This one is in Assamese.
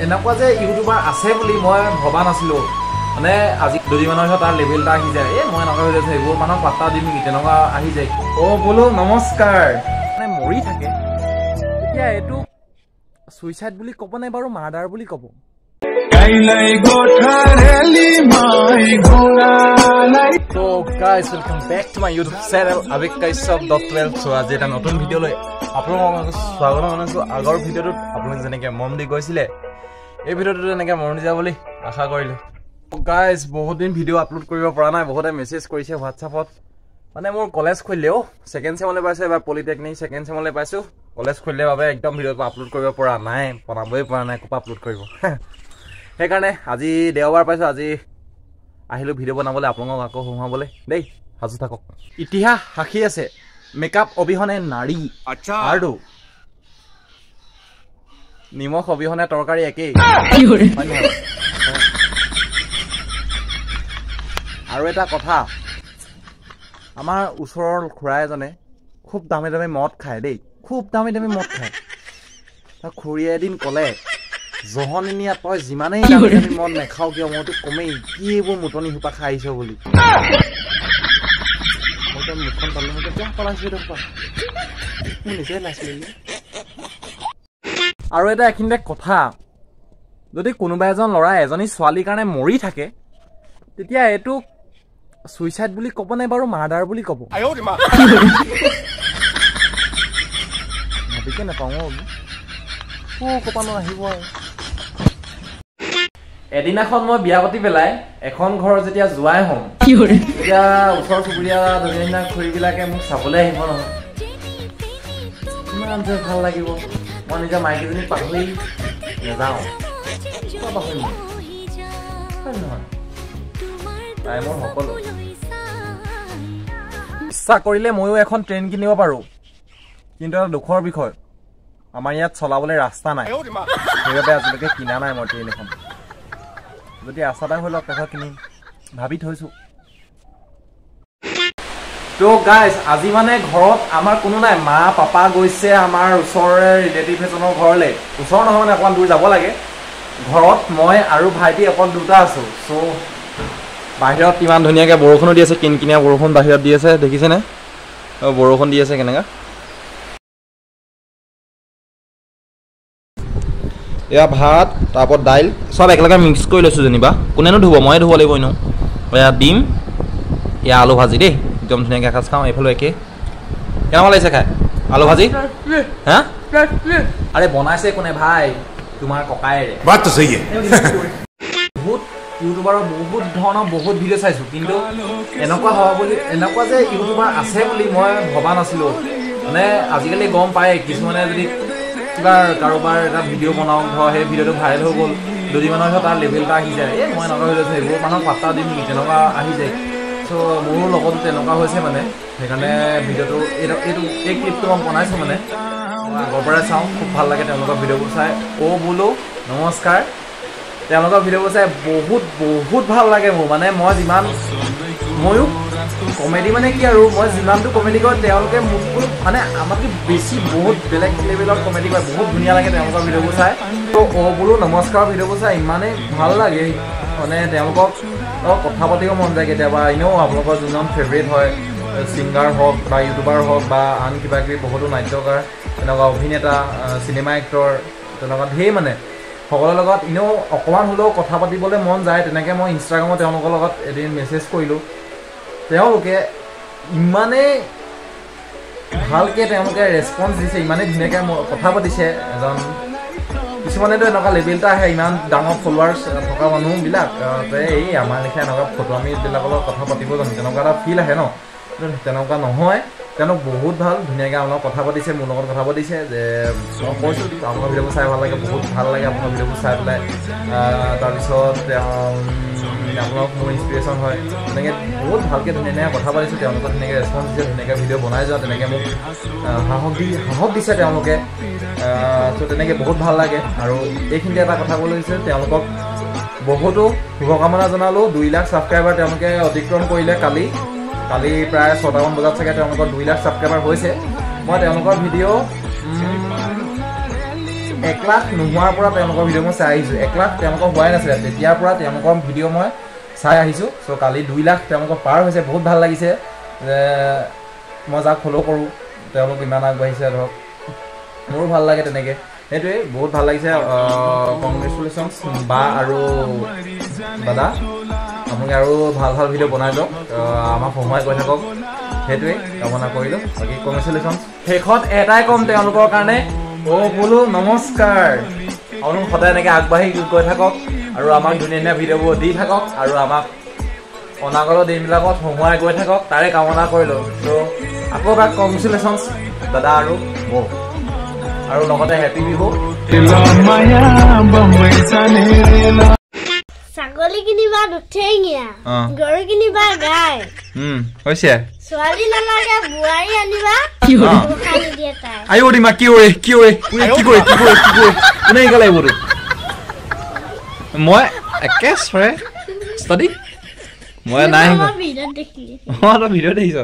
এনেকুৱা যে ইউটিউবাৰ আছে বুলি মই ভবা নাছিলোঁ মানে আজি দুদিনমানৰ পিছত তাৰ লেভেল এটা আহি যায় মই এনেকুৱা হৈ যাইছোঁ এইবোৰ মানুহক পাত্তা দিম নেকি তেনেকুৱা আহি যায় বোলো নমস্কাৰ মানে মৰি থাকে এতিয়া এইটো সুইচাইড বুলি ক'ব নে বাৰু মাৰ্ডাৰ বুলি ক'ব So guys, welcome back to my YouTube channel abeg.12 so আজি এটা নতুন ভিডিও লৈ আপোনালোকক স্বাগতম জনাইছোঁ আগৰ ভিডিওটোত আপোনালোকে যেনেকৈ মৰম দি গৈছিলে এই ভিডিওটোত এনেকৈ মৰম দি যাব বুলি আশা কৰিলোঁ গাইজ বহুত দিন ভিডিও আপলোড কৰিব পৰা নাই বহুতে মেছেজ কৰিছে হোৱাটছআপত মানে মোৰ কলেজ খুলিলেও ছেকেণ্ড চেমলৈ পাইছোঁ এবাৰ পলিটেকনিক ছেকেণ্ড চেমলৈ পাইছোঁ কলেজ খুলিলে বাবে একদম ভিডিঅ' আপলোড কৰিব পৰা নাই বনাবই পৰা নাই ক'ৰপৰা আপলোড কৰিব সেইকাৰণে আজি দেওবাৰ পাইছোঁ আজি আহিলোঁ ভিডিঅ' বনাবলৈ আপোনালোকক আকৌ সোমাবলৈ দেই সাজু থাকক ইতিহাস সাক্ষী আছে মেকআপ অবিহনে নাৰী আৰু নিমখ অবিহনে তৰকাৰী একেই আৰু এটা কথা আমাৰ ওচৰৰ খুৰা এজনে খুব দামী দামী মদ খায় দেই খুব দামী দামী মদ খায় তাৰ খুৰীয়ে এদিন ক'লে জহনীয়া তই যিমানেই দামী দামী মদ নেখাওঁ কিয় মইতো কমেই কি এইবোৰ মুটনি সোপা খাই আহিছ বুলি মই মুখখন পালোঁ নিজে লাইছিলোঁ আৰু এটা এইখিনিতে কথা যদি কোনোবা এজন ল'ৰা এজনী ছোৱালীৰ কাৰণে মৰি থাকে তেতিয়া এইটো সুইচাইড বুলি ক'ব নে বাৰু মাৰ্ডাৰ বুলি ক'ব ভাবিকে নাপাওঁ কপানো আহিব আৰু এদিনাখন মই বিয়া পাতি পেলাই এখন ঘৰ যেতিয়া যোৱাই হ'ম তেতিয়া ওচৰ চুবুৰীয়া ধুনীয়া খুৰীবিলাকে মোক চাবলৈ আহিব নহয় ইমান যে ভাল লাগিব মই নিজৰ মাইকীজনীক পাহৰি নাযাওঁ পাহৰি নহয় তাই মোৰ সকলো ইচ্ছা কৰিলে ময়ো এখন ট্ৰেইন কিনিব পাৰোঁ কিন্তু এটা দুখৰ বিষয় আমাৰ ইয়াত চলাবলৈ ৰাস্তা নাই সেইবাবে আজিলৈকে কিনা নাই মই ট্ৰেইন এখন যদি ৰাস্তা এটা হৈ লওক কথা কিনিম ভাবি থৈছোঁ তো গাইজ আজি মানে ঘৰত আমাৰ কোনো নাই মা পাপা গৈছে আমাৰ ওচৰৰে ৰিলেটিভ এজনৰ ঘৰলৈ ওচৰ নহয় মানে অকণমান দূৰ যাব লাগে ঘৰত মই আৰু ভাইটি অকল দুটা আছোঁ চ' বাহিৰত ইমান ধুনীয়াকৈ বৰষুণো দি আছে কিনকিনীয়া বৰষুণ বাহিৰত দি আছে দেখিছেনে বৰষুণ দি আছে কেনেকুৱা এয়া ভাত তাৰপৰা দাইল চব একেলগে মিক্স কৰি লৈছোঁ যেনিবা কোনেনো ধুব ময়ে ধুব লাগিব এনেও এয়া ডিম এয়া আলু ভাজি দেই একদম ধুনীয়াকৈ এসাঁজ খাওঁ এইফালে একেই কেনেকুৱা লাগিছে খাই আলু ভাজি হা আৰে বনাইছে কোনে ভাই তোমাৰ ককায়েৰে বহুত ইউটিউবাৰৰ বহুত ধৰণৰ বহুত ভিডিঅ' চাইছোঁ কিন্তু এনেকুৱা হ'ব বুলি এনেকুৱা যে ইউটিউবাৰ আছে বুলি মই ভবা নাছিলোঁ মানে আজিকালি গম পায় কিছুমানে যদি কিবা কাৰোবাৰ এটা ভিডিঅ' বনাওঁ ধৰ সেই ভিডিঅ'টো ভাইৰেল হৈ গ'ল দুদিনমানৰ পিছত তাৰ লেভেল এটা আহি যায় মই এনেকুৱা হৈ যাইছোঁ এইবোৰ মানুহক পাত্তা দিম নেকি তেনেকুৱা আহি যায় চ' মোৰো লগতো তেনেকুৱা হৈছে মানে সেইকাৰণে ভিডিঅ'টো এই ক্লিপটো মই বনাইছোঁ মানে আগৰ পৰাই চাওঁ খুব ভাল লাগে তেওঁলোকৰ ভিডিঅ'বোৰ চাই বোলো নমস্কাৰ তেওঁলোকৰ ভিডিঅ'বোৰ চাই বহুত বহুত ভাল লাগে মোৰ মানে মই যিমান ময়ো কমেডি মানে কি আৰু মই যিমানটো কমেডি কৰোঁ তেওঁলোকে মোতকৈ মানে আমাতকৈ বেছি বহুত বেলেগ লেভেলৰ কমেডি কৰে বহুত ধুনীয়া লাগে তেওঁলোকৰ ভিডিঅ'বোৰ চাই তো বোলো নমস্কাৰ ভিডিঅ'বোৰ চাই ইমানেই ভাল লাগে মানে তেওঁলোকক কথা পাতিব মন যায় কেতিয়াবা এনেও আপোনালোকৰ যোনজন ফেভৰেট হয় ছিংগাৰ হওক বা ইউটিউবাৰ হওক বা আন কিবা কিবি বহুতো নাট্যকাৰ তেনেকুৱা অভিনেতা চিনেমা এক্টৰ তেনেকুৱা ঢেৰ মানে সকলোৰে লগত এনেও অকণমান হ'লেও কথা পাতিবলৈ মন যায় তেনেকৈ মই ইনষ্টাগ্ৰামত তেওঁলোকৰ লগত এদিন মেছেজ কৰিলোঁ তেওঁলোকে ইমানেই ভালকৈ তেওঁলোকে ৰেছপন্স দিছে ইমানেই ধুনীয়াকৈ কথা পাতিছে এজন কিছুমানেতো এনেকুৱা লেভেল এটা আহে ইমান ডাঙৰ ফলোৱাৰ্ছ থকা মানুহবিলাক এই আমাৰ লেখীয়া এনেকুৱা ফটো আমিবিলাকৰ লগত কথা পাতিব জানো তেনেকুৱা এটা ফিল আহে ন তেনেকুৱা নহয় তেওঁলোক বহুত ভাল ধুনীয়াকৈ আপোনালোক কথা পাতিছে মোৰ লগত কথা পাতিছে যে মই কৈছোঁ আপোনাৰ ভিডিঅ'বোৰ চাই ভাল লাগে বহুত ভাল লাগে আপোনাৰ ভিডিঅ'বোৰ চাই পেলাই তাৰপিছত আপোনালোক মোৰ ইনস্পিৰেশ্যন হয় তেনেকৈ বহুত ভালকৈ ধুনীয়া কথা পাতিছোঁ তেওঁলোকক ধুনীয়াকৈ ৰেছপন্স দিছে ধুনীয়াকৈ ভিডিঅ' বনাই যোৱা তেনেকৈ মোক সাহস দিছে তেওঁলোকে ত' তেনেকৈ বহুত ভাল লাগে আৰু এইখিনিতে এটা কথা ক'বলৈ দিছে তেওঁলোকক বহুতো শুভকামনা জনালোঁ 2 লাখ ছাবস্ক্ৰাইবাৰ তেওঁলোকে অতিক্ৰম কৰিলে কালি প্ৰায় 6টামান বজাত চাগে তেওঁলোকৰ 2 লাখ ছাবস্ক্ৰাইবাৰ হৈছে মই তেওঁলোকৰ ভিডিঅ' 1 লাখ নোহোৱাৰ পৰা তেওঁলোকৰ ভিডিঅ' মই চাই আহিছোঁ 1 লাখ তেওঁলোকৰ হোৱাই নাছিলে তেতিয়াৰ পৰা তেওঁলোকৰ ভিডিঅ' মই চাই আহিছোঁ চ' কালি 2 লাখ তেওঁলোকৰ পাৰ হৈছে বহুত ভাল লাগিছে যে মই যাক ফ'ল' কৰোঁ তেওঁলোক ইমান আগবাঢ়িছে ধৰক মোৰো ভাল লাগে তেনেকৈ সেইটোৱে বহুত ভাল লাগিছে কংগ্ৰেচুলেশ্যনছ বা আৰু দাদা আপোনালোকে আৰু ভাল ভাল ভিডিঅ' বনাই যাওক আমাক সহায় কৰি থাকক সেইটোৱে কামনা কৰিলোঁ বাকী কংগ্ৰেচুলেশ্যনছ শেষত এটাই ক'ম তেওঁলোকৰ কাৰণে বোলো নমস্কাৰ আপোনালোক সদায় এনেকৈ আগবাঢ়ি গৈ থাকক আৰু আমাক ধুনীয়া ধুনীয়া ভিডিঅ'বোৰ দি থাকক আৰু আমাক অনাগত দিনবিলাকত সহায় গৈ থাকক তাৰে কামনা কৰিলোঁ ত' আকৌ এবাৰ কংগ্ৰেচুলেশ্যনছ দাদা আৰু মোক আৰু লগতে হেপী বিহু ছাগলী কিনিবা দুঠেঙীয়া গৰু কিনিবা গাই হৈছে ছোৱালী নালাগে বোৱাৰী আনিবা আইও দিমা কি ঐ কি ঐ কি কৰে কোনে শিকালে এইবোৰটো মই একে চৰে ষ্টাডি মই নাই ভিডিঅ'ত দেখিলি তই ভিডিঅ' দেখিছ